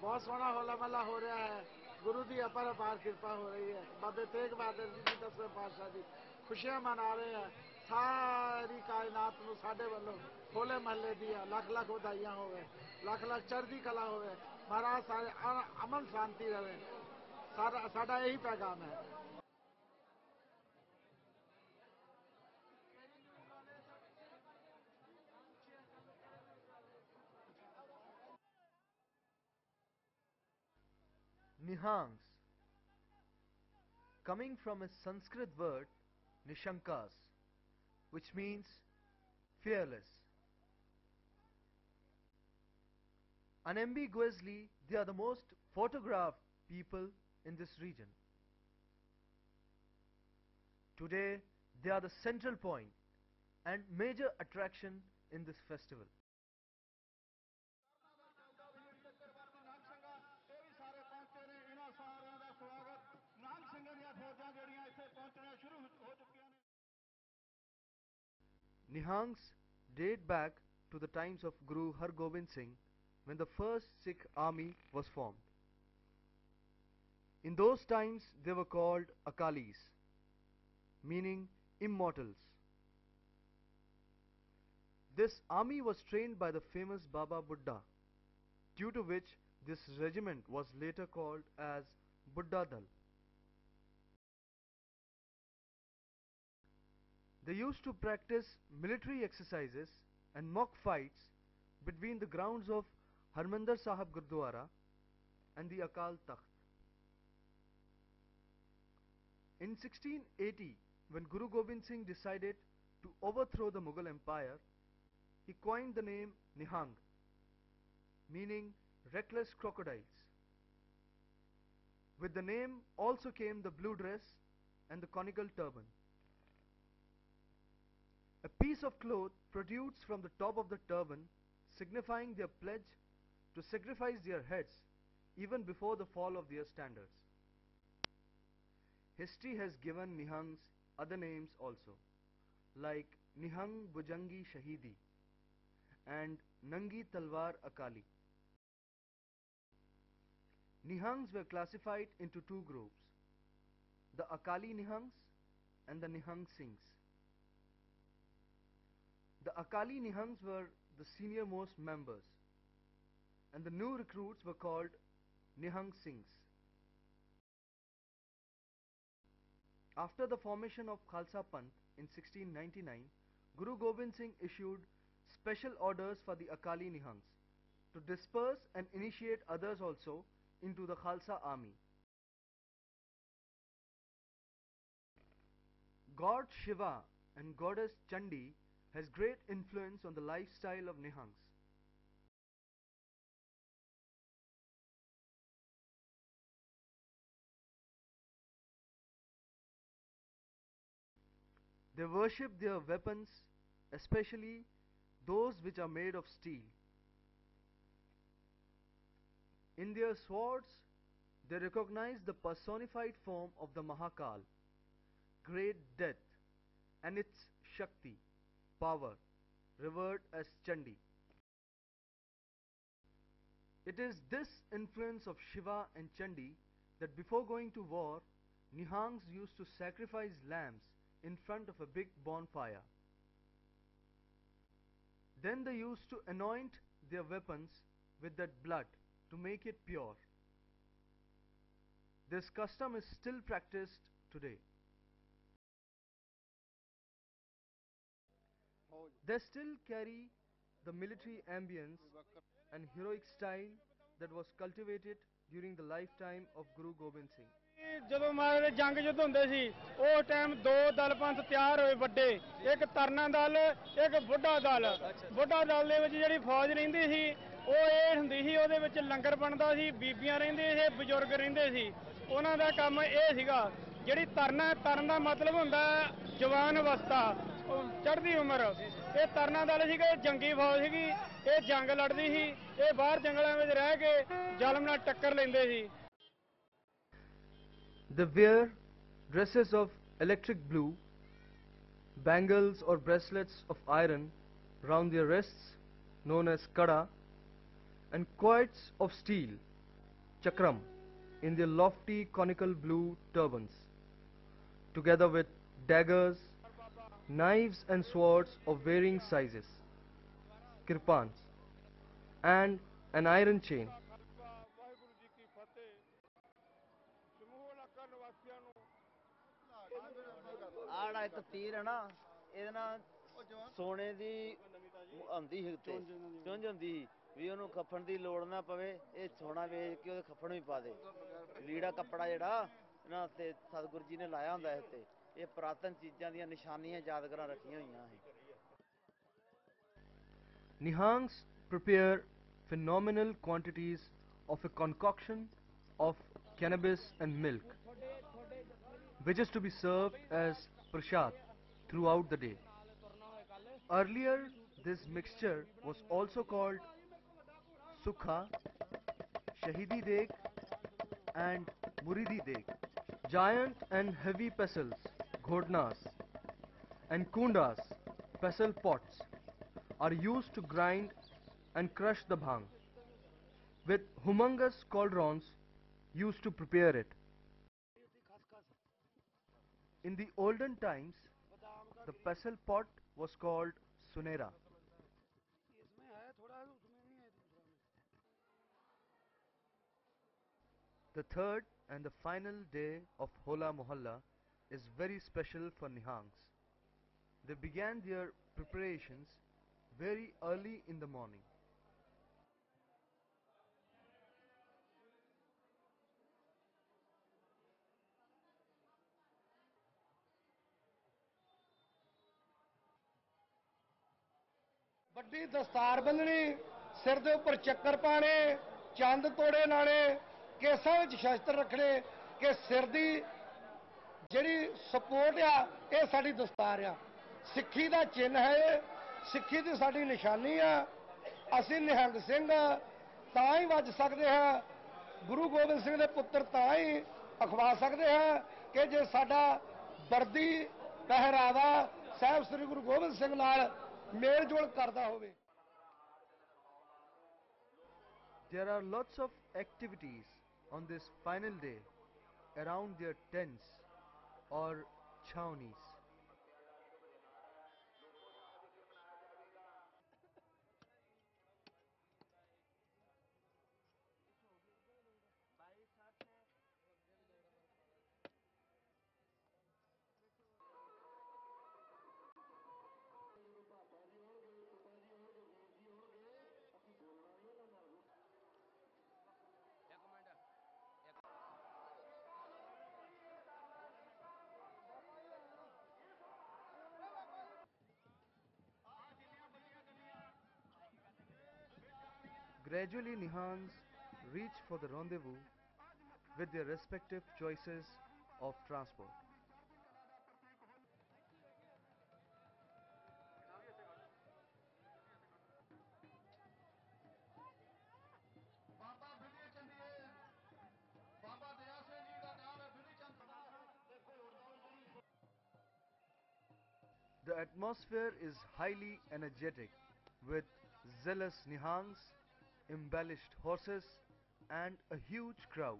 बहुत सोहना होला महला हो रहा है। गुरु की अपार अपार कृपा हो रही है। बाबे तेग बहादुर जी की 10वें पातशाह की खुशियां मना रहे हैं। सारी कायनात नूं साडे वल्लों होले महल्ले दी लख लख वधाइयां होवे, लख लख चढ़दी कला होवे। महाराज सारे अमन शांति रहे। साडा यही पैगाम है। Nihangs, coming from a Sanskrit word nishankas, which means fearless. Unambiguously, they are the most photographed people in this region. Today, they are the central point and major attraction in this festival. Nihangs date back to the times of Guru Har Gobind Singh, when the first Sikh army was formed. In those times they were called Akalis, meaning immortals. This army was trained by the famous Baba Buddha, due to which this regiment was later called as Buddha Dal. They used to practice military exercises and mock fights between the grounds of Harmandir Sahib Gurdwara and the Akal Takht. In 1680, when Guru Gobind Singh decided to overthrow the Mughal Empire, he coined the name Nihang, meaning reckless crocodiles. With the name also came the blue dress and the conical turban. A piece of cloth protrudes from the top of the turban, signifying their pledge to sacrifice their heads even before the fall of their standards. History has given Nihangs other names also, like Nihang Bujangi Shahidi and Nangi Talwar Akali. Nihangs were classified into two groups, the Akali Nihangs and the Nihang Singhs. The Akali Nihangs were the senior most members, and the new recruits were called Nihang Singhs. After the formation of Khalsa Panth in 1699, Guru Gobind Singh issued special orders for the Akali Nihangs to disperse and initiate others also into the Khalsa army. God Shiva and goddess Chandi has great influence on the lifestyle of Nihangs. They worship their weapons, especially those which are made of steel. In their swords, they recognize the personified form of the Mahakal, great death, and its Shakti, power, revered as Chandi. It is this influence of Shiva and Chandi that before going to war, Nihangs used to sacrifice lambs in front of a big bonfire. Then they used to anoint their weapons with that blood to make it pure. This custom is still practiced today. They still carry the military ambience and heroic style that was cultivated during the lifetime of Guru Gobind Singh. ਜਦੋਂ ਮਾਰੇ ਜੰਗ ਯੁੱਧ ਹੁੰਦੇ ਸੀ ਉਹ time ਦੋ ਦਲ ਪੰਥ ਤਿਆਰ ਹੋਏ ਵੱਡੇ, ਇੱਕ ਤਰਨਾ ਦਲ ਇੱਕ ਬੁੱਢਾ ਦਲ। ਬੁੱਢਾ ਦਲ ਦੇ ਵਿੱਚ ਜਿਹੜੀ ਫੌਜ ਰਹਿੰਦੀ ਸੀ ਉਹ ਇਹ ਹੁੰਦੀ ਸੀ, ਉਹਦੇ ਵਿੱਚ ਲੰਗਰ ਬਣਦਾ ਸੀ, ਬੀਬੀਆਂ ਰਹਿੰਦੀਆਂ ਸੀ, ਬਜ਼ੁਰਗ ਰਹਿੰਦੇ ਸੀ। ਉਹਨਾਂ ਦਾ ਕੰਮ ਇਹ ਸੀਗਾ, ਜਿਹੜੀ ਤਰਨ ਦਾ ਮਤਲਬ ਹੁੰਦਾ ਜਵਾਨ ਅਵਸਥਾ, ਚੜ੍ਹਦੀ ਉਮਰ। ਇਹ ਤਰਨਾ ਦਲ ਸੀਗਾ, ਜੰਗੀ ਫੌਜ ਸੀਗੀ, ਇਹ ਜੰਗ ਲੜਦੀ ਸੀ, ਇਹ ਬਾਹਰ ਜੰਗਲਾਂ ਵਿੱਚ ਰਹਿ ਕੇ ਜ਼ਾਲਮ ਨਾਲ ਟੱਕਰ ਲੈਂਦੇ ਸੀ। They wear dresses of electric blue, bangles or bracelets of iron round their wrists known as kada, and quoits of steel chakram in their lofty conical blue turbans, together with daggers, knives and swords of varying sizes, kirpans, and an iron chain. Waheguru ji ਕੀ ਫਤਿਹ। ਸਮੂਹ ਇਲਾਕਾ ਨਿਵਾਸੀਆਂ ਨੂੰ ਆਹ ਜਿਹੜਾ ਇੱਕ ਤੀਰ ਹੈ ਨਾ, ਇਹਦੇ ਨਾਲ ਸੋਨੇ ਦੀ ਆਉਂਦੀ ਸੀ ਉੱਤੇ ਚੁੰਝ ਹੁੰਦੀ ਸੀ ਵੀ ਉਹਨੂੰ ਖੱਫਣ ਦੀ ਲੋੜ ਨਾ ਪਵੇ, ਇਹ ਸੋਨਾ ਵੇਚ ਕੇ ਉਹਦੇ ਖੱਫਣ ਵੀ ਪਾ ਦੇ। ਲੀੜਾ ਕੱਪੜਾ ਜਿਹੜਾ ਇਹਨਾਂ ਉੱਤੇ ਸਤਿਗੁਰੂ ਜੀ ਨੇ ਲਾਇਆ ਹੁੰਦਾ ਇਸ ਉੱਤੇ, ਇਹ ਪੁਰਾਤਨ ਚੀਜ਼ਾਂ ਦੀਆਂ ਨਿਸ਼ਾਨੀਆਂ ਯਾਦਗਾਰਾਂ ਰੱਖੀਆਂ ਹੋਈਆਂ ਸੀ। Nihangs prepare phenomenal quantities of a concoction of cannabis and milk, which is to be served as prasad throughout the day. Earlier, this mixture was also called sukha, shahidi deg, and muridi deg. Giant and heavy pestles, ghodnas, and kundas, pestle pots, are used to grind and crush the bhang, with humongous cauldrons used to prepare it. In the olden times, the pestle pot was called sunera. The third and the final day of Holla Mohalla is very special for Nihangs. They began their preparations very early in the morning. ਵੱਡੀ ਦਸਤਾਰ ਬੰਨਣੀ, ਸਿਰ ਦੇ ਉੱਪਰ ਚੱਕਰ ਪਾਣੇ, ਚੰਦ ਤੋੜੇ ਲਾਣੇ, ਕੇਸਾਂ ਵਿੱਚ ਸ਼ਸਤਰ ਰੱਖਣੇ ਕਿ ਸਿਰ ਦੀ ਜਿਹੜੀ ਸਪੋਰਟ ਆ ਇਹ ਸਾਡੀ ਦਸਤਾਰ ਆ। ਸਿੱਖੀ ਦਾ ਚਿੰਨ੍ਹ ਹੈ ਇਹ, ਸਿੱਖੀ ਦੀ ਸਾਡੀ ਨਿਸ਼ਾਨੀ ਆ। ਅਸੀਂ ਨਿਹੰਗ ਸਿੰਘ ਤਾਂ ਹੀ ਵੱਜ ਸਕਦੇ ਹਾਂ, ਗੁਰੂ ਗੋਬਿੰਦ ਸਿੰਘ ਦੇ ਪੁੱਤਰ ਤਾਂ ਹੀ ਅਖਵਾ ਸਕਦੇ ਹਾਂ ਕਿ ਜੇ ਸਾਡਾ ਵਰਦੀ ਪਹਿਰਾਵਾ ਸਾਹਿਬ ਸ੍ਰੀ ਗੁਰੂ ਗੋਬਿੰਦ ਸਿੰਘ ਨਾਲ ਮੇਲ ਜੋਲ ਕਰਦਾ ਹੋਵੇ। There are lots of activities on this final day around their tents or chhaunis. Gradually Nihangs reach for the rendezvous with their respective choices of transport. The atmosphere is highly energetic with zealous Nihangs, embellished horses, and a huge crowd.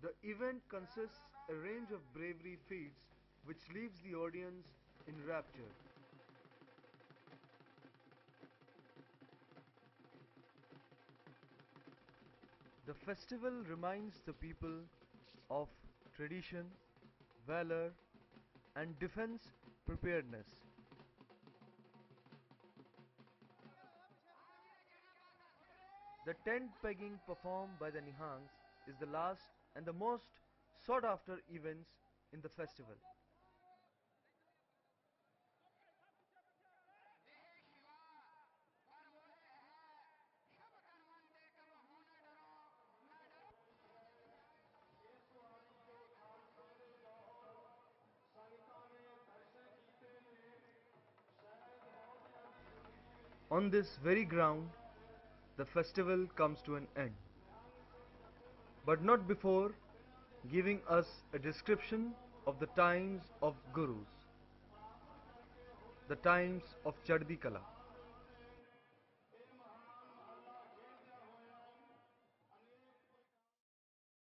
The event consists a range of bravery feats which leaves the audience enraptured. The festival reminds the people of tradition, valor, and defense preparedness. The tent pegging performed by the Nihangs is the last and the most sought after events in the festival. On this very ground, the festival comes to an end, but not before giving us a description of the times of Gurus. the times of Chaddi Kala.